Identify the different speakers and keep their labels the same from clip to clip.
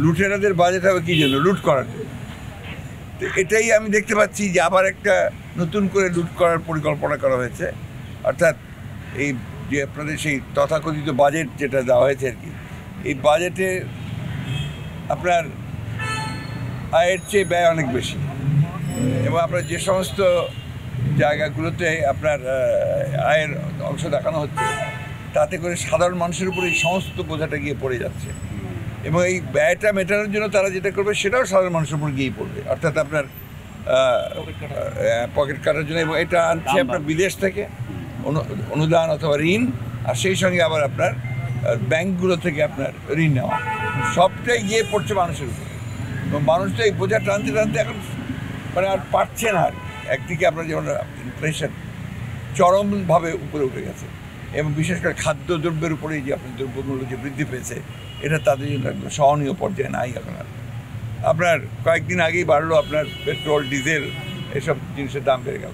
Speaker 1: লুটেরাদের budget হবে কী জন্য? লুট করার জন্য। তো এটাই আমি দেখতে পাচ্ছি যে আবার একটা নতুন করে লুট করার পরিকল্পনা করা হয়েছে। অর্থাৎ এই যে আপনাদের সেই তথাকথিত বাজেট যেটা দেওয়া হয়েছে আর কি, এই বাজেটে আপনার আয়ের চেয়ে ব্যয় অনেক বেশি, এবং আপনার যে সমস্ত জায়গাগুলোতে আপনার আয়ের অংশ দেখানো হচ্ছে তাতে করে সাধারণ মানুষের উপরে এই সমস্ত বোঝাটা গিয়ে পড়ে যাচ্ছে, এবং এই ব্যয়টা মেটানোর জন্য তারা যেটা করবে সেটাও সাধারণ মানুষের উপর গিয়েই পড়বে, অর্থাৎ আপনার পকেট কাটার জন্য। এবং এটা আনছে আপনার বিদেশ থেকে অনুদান অথবা ঋণ, আর সেই সঙ্গে আবার আপনার ব্যাংকগুলো থেকে আপনার ঋণ নেওয়া, সবটাই গিয়ে পড়ছে মানুষের উপরে। এবং মানুষ তো এই বোঝা টানতে টানতে এখন মানে আর পারছে না। আর একদিকে আপনার যেমন ইনফ্লেশন চরমভাবে উপরে উঠে গেছে, এবং বিশেষ করে খাদ্যদ্রব্যের উপরে যে আপনার দ্রব্যমূল্য যে বৃদ্ধি পেয়েছে, এটা তাদের জন্য একদম সহনীয় পর্যায়ে নাই এখন। আর আপনার কয়েকদিন আগেই বাড়লো আপনার পেট্রোল, ডিজেল, এসব জিনিসের দাম বেড়ে গেল,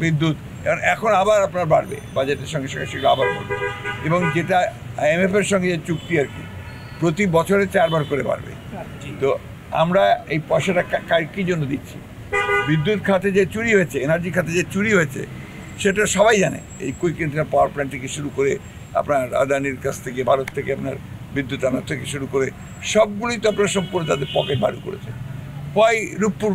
Speaker 1: বিদ্যুৎ এখন আবার আপনার বাড়বে, বাজেটের সঙ্গে সঙ্গে সেগুলো আবার বাড়বে। এবং যেটা IMF-এর সঙ্গে যে চুক্তি আর কি, প্রতি বছরে 4 বার করে বাড়বে। তো আমরা এই পয়সাটা কী জন্য দিচ্ছি? বিদ্যুৎ খাতে যে চুরি হয়েছে, এনার্জি খাতে যে চুরি হয়েছে, সেটা সবাই জানে। এই কুইক ইন্টারনেট পাওয়ার প্ল্যান্ট থেকে শুরু করে আপনার আদানির কাছ থেকে, ভারত থেকে আপনার বিদ্যুৎ আনার থেকে শুরু করে সবগুলোই তো আপনার সম্পূর্ণ তাদের পকেট বাড়ি করেছে। হয় রূপপুর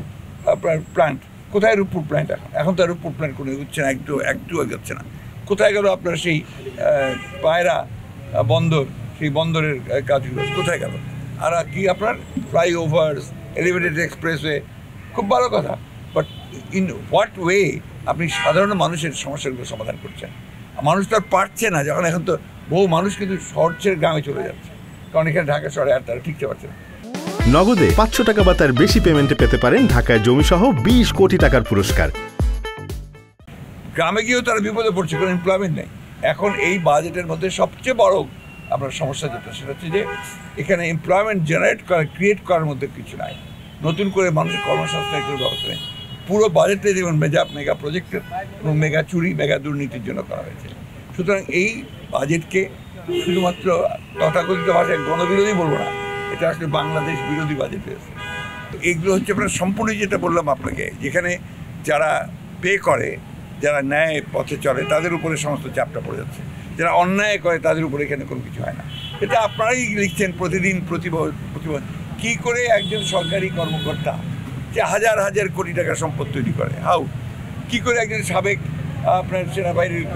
Speaker 1: আপনার প্ল্যান্ট, কোথায় রূপপুর প্ল্যান্ট? এখন তো রূপপুর প্ল্যান্ট কোনো হচ্ছে না, একটু যাচ্ছে না। কোথায় গেল আপনার সেই পায়রা বন্দর, সেই বন্দরের কাজগুলো কোথায় গেল? আর কি আপনার ফ্লাইওভার্স, এলিভেটেড এক্সপ্রেসওয়ে, খুব ভালো কথা, বাট ইন হোয়াট ওয়ে আপনি সাধারণ মানুষের সমস্যাগুলো সমাধান করছেন? মানুষ তো আর পারছে না, যখন এখন তো বহু মানুষ কিন্তু শহর ছেড়ে গ্রামে চলে যাচ্ছে, কারণ এখানে ঢাকা শহরে আর তারা টিকতে পারছে না।
Speaker 2: নগদে 500 টাকা বা তার বেশি পেমেন্টে পেতে পারেন ঢাকায় জমিসহ 20 কোটি টাকার পুরস্কার।
Speaker 1: গ্রামে গিয়েও তারা বিপদে পড়ছে, কোনো এমপ্লয়মেন্ট নেই। এখন এই বাজেটের মধ্যে সবচেয়ে বড় আপনার সমস্যা যেটা, সেটা হচ্ছে যে এখানে এমপ্লয়মেন্ট জেনারেট করা, ক্রিয়েট করার মধ্যে কিছু নাই, নতুন করে মানুষের কর্মসংস্থানের ব্যবস্থা নেই। পুরো বাজেটটাই যেমন মেগা প্রজেক্টের এবং মেগা চুরি, মেগা দুর্নীতির জন্য করা হয়েছে। সুতরাং এই বাজেটকে শুধুমাত্র তথাকথিত ভাষায় গণবিরোধী বলবো না, এটা আসলে বাংলাদেশ বিরোধী বাজেট হয়েছে। তো এগুলো হচ্ছে আপনার সম্পূর্ণ যেটা বললাম আপনাকে, যেখানে যারা পে করে, যারা ন্যায় পথে চলে, তাদের উপরে সমস্ত চাপটা পড়ে যাচ্ছে। যারা অন্যায় করে তাদের উপরে এখানে কোনো কিছু হয় না। এটা আপনারাই লিখছেন প্রতিদিন, প্রতিদিন কী করে একজন সরকারি কর্মকর্তা যে হাজার হাজার কোটি টাকার সম্পদ তৈরি করে, কী করে একজন সাবেক আপনার সেনাবাহিনীর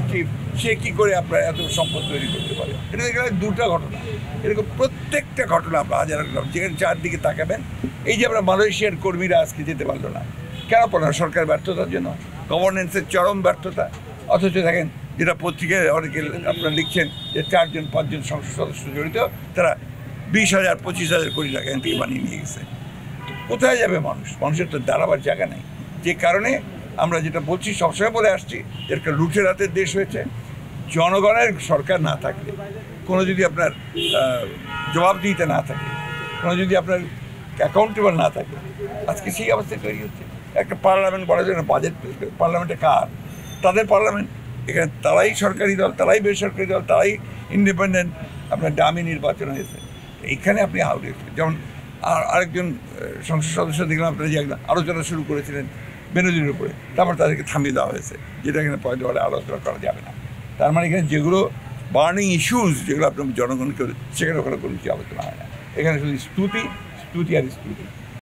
Speaker 1: চিফ, সে কী করে আপনার এত সম্পদ তৈরি করতে পারে? এটা এখানে দুটো ঘটনা, এরকম প্রত্যেকটা ঘটনা আপনার হাজার যেখানে চারদিকে তাকাবেন। এই যে আমরা মালয়েশিয়ার কর্মীরা আজকে যেতে পারলো না, কেন পারলো না? সরকার ব্যর্থতার জন্য, গভর্নেন্সের চরম ব্যর্থতা। অথচ দেখেন, যেটা পত্রিকায় অনেকে আপনারা লিখছেন যে 4-5 সংসদ সদস্য জড়িত, তারা 20,000 25,000 কোটি টাকা এখান থেকে বানিয়ে নিয়ে গেছে। কোথায় যাবে মানুষ? মানুষের তো দাঁড়াবার জায়গা নেই। যে কারণে আমরা যেটা বলছি, সবসময় বলে আসছি, একটা লুটের হাতের দেশ হয়েছে। জনগণের সরকার না থাকলে, কোনো যদি আপনার জবাবদিহিতা না থাকে, কোনো যদি আপনার অ্যাকাউন্টেবল না থাকে, আজকে সেই অবস্থায় তৈরি হচ্ছে। একটা পার্লামেন্ট বলা যায় না, বাজেট পার্লামেন্টে কার? তাদের পার্লামেন্ট। এখানে তারাই সরকারি দল, তারাই বেসরকারি দল, তারাই ইন্ডিপেন্ডেন্ট, আপনার দামি নির্বাচন হয়েছে। এইখানে আপনি যেমন আরেকজন সংসদ সদস্য দেখলাম আপনারা যে একদম আলোচনা শুরু করেছিলেন বেনজিরের উপরে, তারপর তাদেরকে থামিয়ে দেওয়া হয়েছে, যেটা এখানে পয়েন্ট বলে আলোচনা করা যাবে না। তার মানে এখানে যেগুলো বার্নিং ইস্যুস, যেগুলো আপনার জনগণকে, সেখানে ওখানে কোনো কিছু আলোচনা হয় না। এখানে শুধু স্তুতি আর স্তুতি।